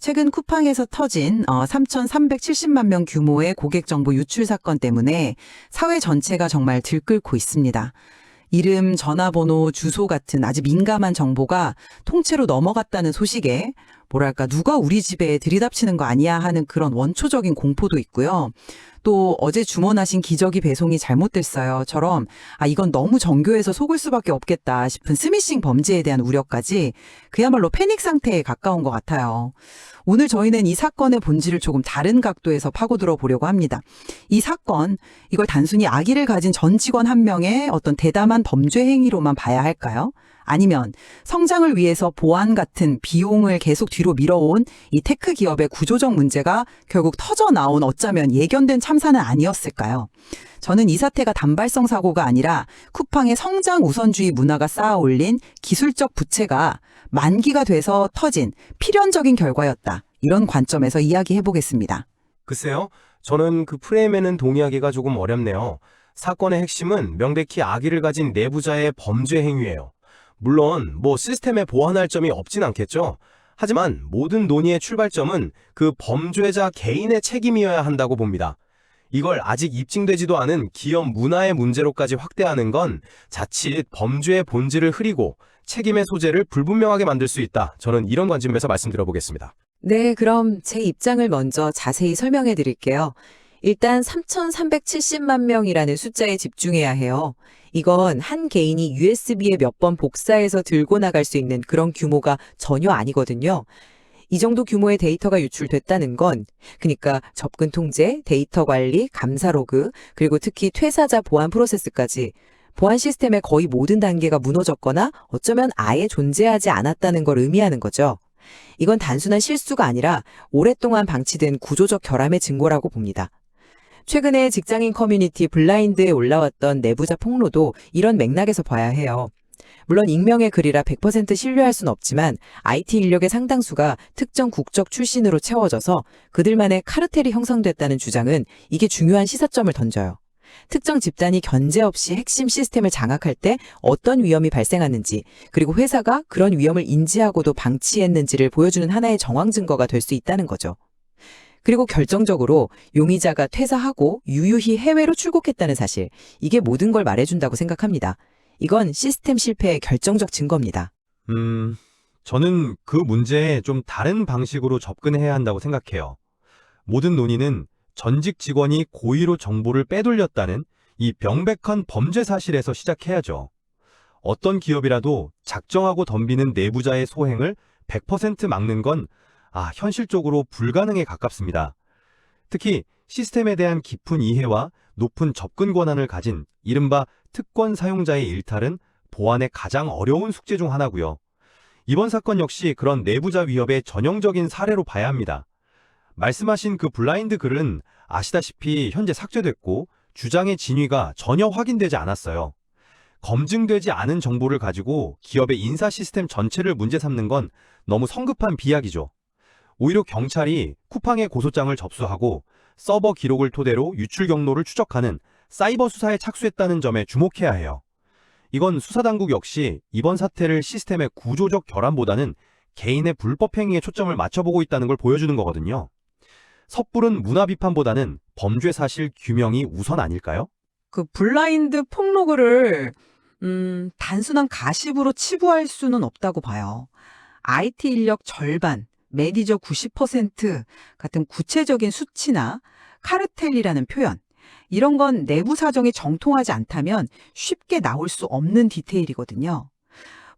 최근 쿠팡에서 터진 3,370만 명 규모의 고객 정보 유출 사건 때문에 사회 전체가 정말 들끓고 있습니다. 이름, 전화번호, 주소 같은 아주 민감한 정보가 통째로 넘어갔다는 소식에 뭐랄까 누가 우리 집에 들이닥치는 거 아니야 하는 그런 원초적인 공포도 있고요. 또 어제 주문하신 기저귀 배송이 잘못됐어요처럼 이건 너무 정교해서 속을 수밖에 없겠다 싶은 스미싱 범죄에 대한 우려까지 그야말로 패닉 상태에 가까운 것 같아요. 오늘 저희는 이 사건의 본질을 조금 다른 각도에서 파고들어 보려고 합니다. 이 사건, 이걸 단순히 악의를 가진 전 직원 한 명의 어떤 대담한 범죄 행위로만 봐야 할까요? 아니면 성장을 위해서 보안 같은 비용을 계속 뒤로 밀어온 이 테크 기업의 구조적 문제가 결국 터져 나온 어쩌면 예견된 참사는 아니었을까요? 저는 이 사태가 단발성 사고가 아니라 쿠팡의 성장 우선주의 문화가 쌓아올린 기술적 부채가 만기가 돼서 터진 필연적인 결과였다. 이런 관점에서 이야기해 보겠습니다. 글쎄요, 저는 그 프레임에는 동의하기가 조금 어렵네요. 사건의 핵심은 명백히 악의를 가진 내부자의 범죄 행위예요. 물론 시스템에 보완할 점이 없진 않겠죠. 하지만 모든 논의의 출발점은 그 범죄자 개인의 책임이어야 한다고 봅니다. 이걸 아직 입증되지도 않은 기업 문화의 문제로까지 확대하는 건 자칫 범죄의 본질을 흐리고 책임의 소재를 불분명하게 만들 수 있다. 저는 이런 관점에서 말씀드려보겠습니다. 네, 그럼 제 입장을 먼저 자세히 설명해 드릴게요. 일단 3,370만 명이라는 숫자에 집중해야 해요. 이건 한 개인이 USB에 몇 번 복사해서 들고 나갈 수 있는 그런 규모가 전혀 아니거든요. 이 정도 규모의 데이터가 유출됐다는 건 그러니까 접근 통제, 데이터 관리, 감사 로그, 그리고 특히 퇴사자 보안 프로세스까지 보안 시스템의 거의 모든 단계가 무너졌거나 어쩌면 아예 존재하지 않았다는 걸 의미하는 거죠. 이건 단순한 실수가 아니라 오랫동안 방치된 구조적 결함의 증거라고 봅니다. 최근에 직장인 커뮤니티 블라인드에 올라왔던 내부자 폭로도 이런 맥락에서 봐야 해요. 물론 익명의 글이라 100% 신뢰할 순 없지만 IT 인력의 상당수가 특정 국적 출신으로 채워져서 그들만의 카르텔이 형성됐다는 주장은 이게 중요한 시사점을 던져요. 특정 집단이 견제 없이 핵심 시스템을 장악할 때 어떤 위험이 발생하는지, 그리고 회사가 그런 위험을 인지하고도 방치했는지를 보여주는 하나의 정황 증거가 될 수 있다는 거죠. 그리고 결정적으로 용의자가 퇴사하고 유유히 해외로 출국했다는 사실, 이게 모든 걸 말해준다고 생각합니다. 이건 시스템 실패의 결정적 증거입니다. 저는 그 문제에 좀 다른 방식으로 접근해야 한다고 생각해요. 모든 논의는 전직 직원이 고의로 정보를 빼돌렸다는 이 명백한 범죄 사실에서 시작해야죠. 어떤 기업이라도 작정하고 덤비는 내부자의 소행을 100% 막는 건 현실적으로 불가능에 가깝습니다. 특히 시스템에 대한 깊은 이해와 높은 접근 권한을 가진 이른바 특권 사용자의 일탈은 보안의 가장 어려운 숙제 중 하나고요. 이번 사건 역시 그런 내부자 위협의 전형적인 사례로 봐야 합니다. 말씀하신 그 블라인드 글은 아시다시피 현재 삭제됐고 주장의 진위가 전혀 확인되지 않았어요. 검증되지 않은 정보를 가지고 기업의 인사 시스템 전체를 문제 삼는 건 너무 성급한 비약이죠. 오히려 경찰이 쿠팡의 고소장을 접수하고 서버 기록을 토대로 유출 경로를 추적하는 사이버 수사에 착수했다는 점에 주목해야 해요. 이건 수사당국 역시 이번 사태를 시스템의 구조적 결함보다는 개인의 불법 행위에 초점을 맞춰보고 있다는 걸 보여주는 거거든요. 섣부른 문화 비판보다는 범죄 사실 규명이 우선 아닐까요? 그 블라인드 폭로글을 단순한 가십으로 치부할 수는 없다고 봐요. IT 인력 절반, 매니저 90% 같은 구체적인 수치나 카르텔이라는 표현, 이런 건 내부 사정이 정통하지 않다면 쉽게 나올 수 없는 디테일이거든요.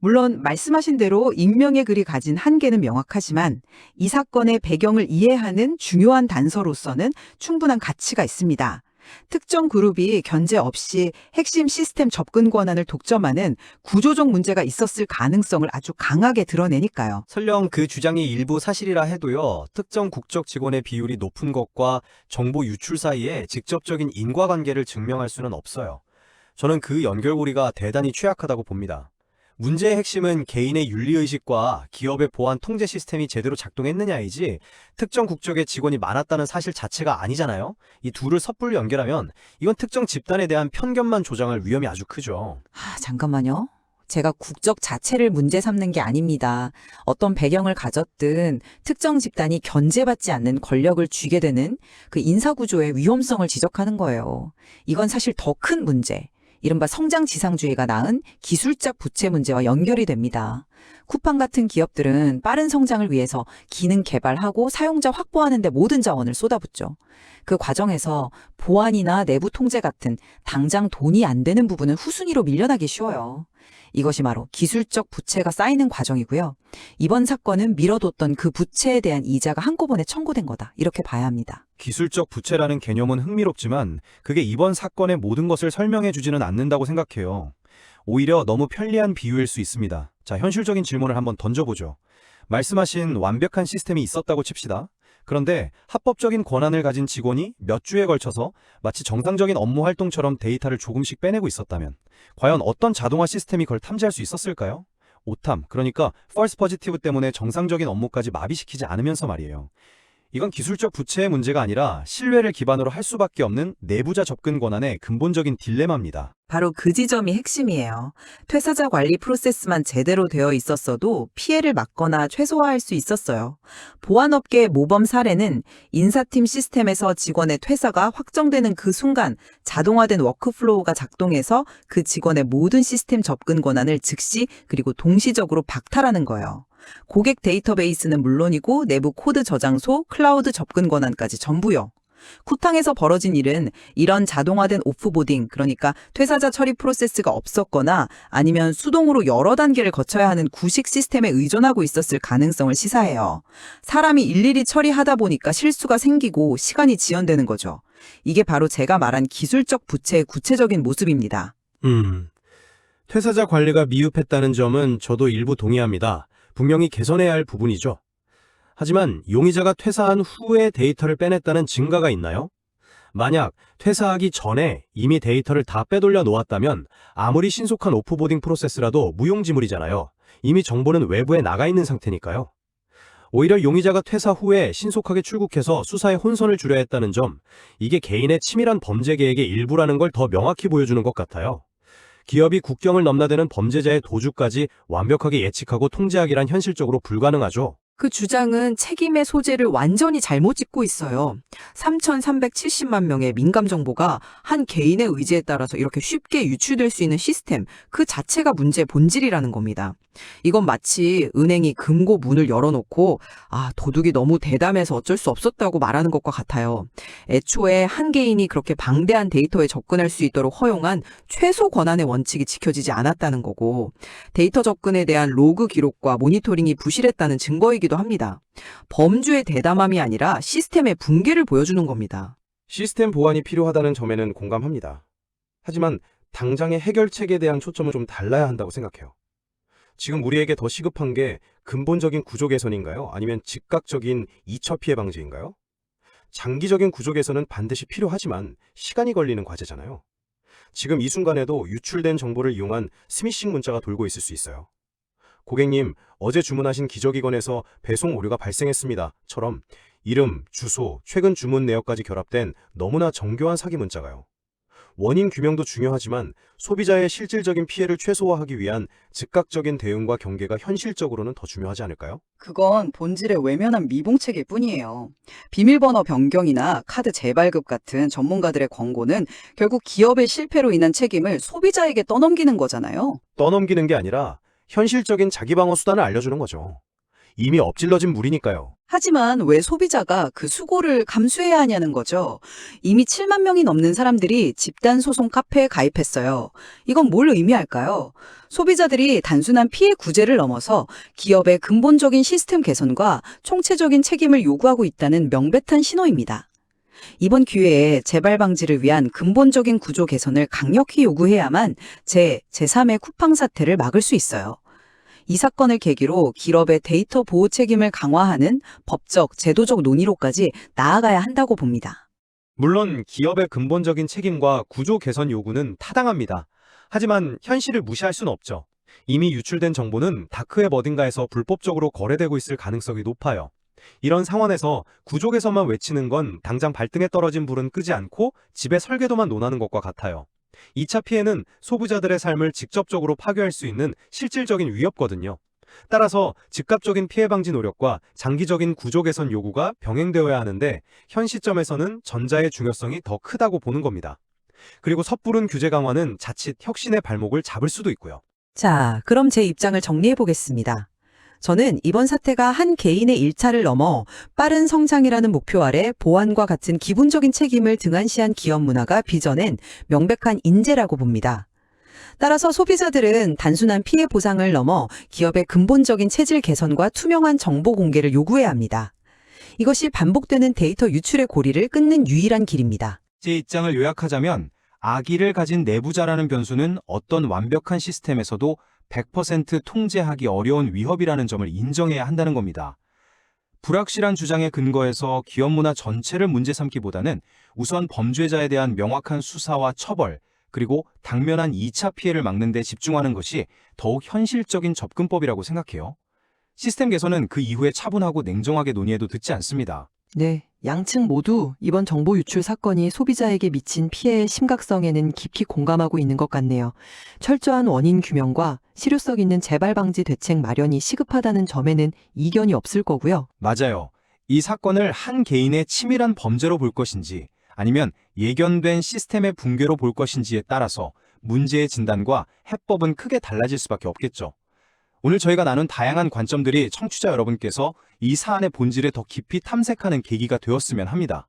물론 말씀하신 대로 익명의 글이 가진 한계는 명확하지만 이 사건의 배경을 이해하는 중요한 단서로서는 충분한 가치가 있습니다. 특정 그룹이 견제 없이 핵심 시스템 접근 권한을 독점하는 구조적 문제가 있었을 가능성을 아주 강하게 드러내니까요. 설령 그 주장이 일부 사실이라 해도요, 특정 국적 직원의 비율이 높은 것과 정보 유출 사이에 직접적인 인과관계를 증명할 수는 없어요. 저는 그 연결고리가 대단히 취약하다고 봅니다. 문제의 핵심은 개인의 윤리의식과 기업의 보안 통제 시스템이 제대로 작동했느냐이지 특정 국적의 직원이 많았다는 사실 자체가 아니잖아요. 이 둘을 섣불리 연결하면 이건 특정 집단에 대한 편견만 조장할 위험이 아주 크죠. 잠깐만요. 제가 국적 자체를 문제 삼는 게 아닙니다. 어떤 배경을 가졌든 특정 집단이 견제받지 않는 권력을 쥐게 되는 그 인사구조의 위험성을 지적하는 거예요. 이건 사실 더 큰 문제, 이른바 성장지상주의가 낳은 기술적 부채 문제와 연결이 됩니다. 쿠팡 같은 기업들은 빠른 성장을 위해서 기능 개발하고 사용자 확보하는 데 모든 자원을 쏟아붓죠. 그 과정에서 보안이나 내부 통제 같은 당장 돈이 안 되는 부분은 후순위로 밀려나기 쉬워요. 이것이 바로 기술적 부채가 쌓이는 과정이고요. 이번 사건은 미뤄뒀던 그 부채에 대한 이자가 한꺼번에 청구된 거다, 이렇게 봐야 합니다. 기술적 부채라는 개념은 흥미롭지만 그게 이번 사건의 모든 것을 설명해 주지는 않는다고 생각해요. 오히려 너무 편리한 비유일 수 있습니다. 자, 현실적인 질문을 한번 던져보죠. 말씀하신 완벽한 시스템이 있었다고 칩시다. 그런데 합법적인 권한을 가진 직원이 몇 주에 걸쳐서 마치 정상적인 업무 활동처럼 데이터를 조금씩 빼내고 있었다면 과연 어떤 자동화 시스템이 그걸 탐지할 수 있었을까요? 오탐, 그러니까 false positive 때문에 정상적인 업무까지 마비시키지 않으면서 말이에요. 이건 기술적 부채의 문제가 아니라 신뢰를 기반으로 할 수밖에 없는 내부자 접근 권한의 근본적인 딜레마입니다. 바로 그 지점이 핵심이에요. 퇴사자 관리 프로세스만 제대로 되어 있었어도 피해를 막거나 최소화할 수 있었어요. 보안업계의 모범 사례는 인사팀 시스템에서 직원의 퇴사가 확정되는 그 순간 자동화된 워크플로우가 작동해서 그 직원의 모든 시스템 접근 권한을 즉시 그리고 동시적으로 박탈하는 거예요. 고객 데이터베이스는 물론이고 내부 코드 저장소, 클라우드 접근 권한까지 전부요. 쿠팡에서 벌어진 일은 이런 자동화된 오프보딩, 그러니까 퇴사자 처리 프로세스가 없었거나 아니면 수동으로 여러 단계를 거쳐야 하는 구식 시스템에 의존하고 있었을 가능성을 시사해요. 사람이 일일이 처리하다 보니까 실수가 생기고 시간이 지연되는 거죠. 이게 바로 제가 말한 기술적 부채의 구체적인 모습입니다. 퇴사자 관리가 미흡했다는 점은 저도 일부 동의합니다. 분명히 개선해야 할 부분이죠. 하지만 용의자가 퇴사한 후에 데이터를 빼냈다는 증거가 있나요? 만약 퇴사하기 전에 이미 데이터를 다 빼돌려 놓았다면 아무리 신속한 오프보딩 프로세스라도 무용지물이잖아요. 이미 정보는 외부에 나가 있는 상태니까요. 오히려 용의자가 퇴사 후에 신속하게 출국해서 수사에 혼선을 주려 했다는 점, 이게 개인의 치밀한 범죄 계획의 일부라는 걸 더 명확히 보여주는 것 같아요. 기업이 국경을 넘나드는 범죄자의 도주까지 완벽하게 예측하고 통제하기란 현실적으로 불가능하죠. 그 주장은 책임의 소재를 완전히 잘못 짚고 있어요. 3,370만 명의 민감 정보가 한 개인의 의지에 따라서 이렇게 쉽게 유출될 수 있는 시스템, 그 자체가 문제의 본질이라는 겁니다. 이건 마치 은행이 금고 문을 열어놓고 도둑이 너무 대담해서 어쩔 수 없었다고 말하는 것과 같아요. 애초에 한 개인이 그렇게 방대한 데이터에 접근할 수 있도록 허용한 최소 권한의 원칙이 지켜지지 않았다는 거고, 데이터 접근에 대한 로그 기록과 모니터링이 부실했다는 증거이기도 합니다. 범주의 대담함이 아니라 시스템의 붕괴를 보여주는 겁니다. 시스템 보완이 필요하다는 점에는 공감합니다. 하지만 당장의 해결책에 대한 초점은 좀 달라야 한다고 생각해요. 지금 우리에게 더 시급한 게 근본적인 구조 개선인가요? 아니면 즉각적인 2차 피해 방지인가요? 장기적인 구조 개선은 반드시 필요하지만 시간이 걸리는 과제잖아요. 지금 이 순간에도 유출된 정보를 이용한 스미싱 문자가 돌고 있을 수 있어요. 고객님, 어제 주문하신 기저귀건에서 배송 오류가 발생했습니다.처럼 이름, 주소, 최근 주문 내역까지 결합된 너무나 정교한 사기 문자가요. 원인 규명도 중요하지만 소비자의 실질적인 피해를 최소화하기 위한 즉각적인 대응과 경계가 현실적으로는 더 중요하지 않을까요? 그건 본질의 외면한 미봉책일 뿐이에요. 비밀번호 변경이나 카드 재발급 같은 전문가들의 권고는 결국 기업의 실패로 인한 책임을 소비자에게 떠넘기는 거잖아요. 떠넘기는 게 아니라 현실적인 자기방어 수단을 알려주는 거죠. 이미 엎질러진 물이니까요. 하지만 왜 소비자가 그 수고를 감수해야 하냐는 거죠. 이미 7만 명이 넘는 사람들이 집단소송 카페에 가입했어요. 이건 뭘 의미할까요? 소비자들이 단순한 피해 구제를 넘어서 기업의 근본적인 시스템 개선과 총체적인 책임을 요구하고 있다는 명백한 신호입니다. 이번 기회에 재발 방지를 위한 근본적인 구조 개선을 강력히 요구해야만 제3의 쿠팡 사태를 막을 수 있어요. 이 사건을 계기로 기업의 데이터 보호 책임을 강화하는 법적, 제도적 논의로까지 나아가야 한다고 봅니다. 물론 기업의 근본적인 책임과 구조 개선 요구는 타당합니다. 하지만 현실을 무시할 수는 없죠. 이미 유출된 정보는 다크웹 어딘가에서 불법적으로 거래되고 있을 가능성이 높아요. 이런 상황에서 구조 개선만 외치는 건 당장 발등에 떨어진 불은 끄지 않고 집의 설계도만 논하는 것과 같아요. 2차 피해는 소비자들의 삶을 직접적으로 파괴할 수 있는 실질적인 위협거든요. 따라서 즉각적인 피해 방지 노력과 장기적인 구조 개선 요구가 병행되어야 하는데 현 시점에서는 전자의 중요성이 더 크다고 보는 겁니다. 그리고 섣부른 규제 강화는 자칫 혁신의 발목을 잡을 수도 있고요. 자, 그럼 제 입장을 정리해 보겠습니다. 저는 이번 사태가 한 개인의 일차를 넘어 빠른 성장이라는 목표 아래 보안과 같은 기본적인 책임을 등한시한 기업 문화가 빚어낸 명백한 인재라고 봅니다. 따라서 소비자들은 단순한 피해 보상을 넘어 기업의 근본적인 체질 개선과 투명한 정보 공개를 요구해야 합니다. 이것이 반복되는 데이터 유출의 고리를 끊는 유일한 길입니다. 제 입장을 요약하자면 악의를 가진 내부자라는 변수는 어떤 완벽한 시스템에서도 100% 통제하기 어려운 위협이라는 점을 인정해야 한다는 겁니다. 불확실한 주장에 근거해서 기업 문화 전체를 문제 삼기보다는 우선 범죄자에 대한 명확한 수사와 처벌, 그리고 당면한 2차 피해를 막는 데 집중하는 것이 더욱 현실적인 접근법이라고 생각해요. 시스템 개선은 그 이후에 차분하고 냉정하게 논의해도 듣지 않습니다. 네, 양측 모두 이번 정보 유출 사건이 소비자에게 미친 피해의 심각성에는 깊이 공감하고 있는 것 같네요. 철저한 원인 규명과 실효성 있는 재발 방지 대책 마련이 시급하다는 점에는 이견이 없을 거고요. 맞아요. 이 사건을 한 개인의 치밀한 범죄로 볼 것인지 아니면 예견된 시스템의 붕괴로 볼 것인지에 따라서 문제의 진단과 해법은 크게 달라질 수밖에 없겠죠. 오늘 저희가 나눈 다양한 관점들이 청취자 여러분께서 이 사안의 본질을 더 깊이 탐색하는 계기가 되었으면 합니다.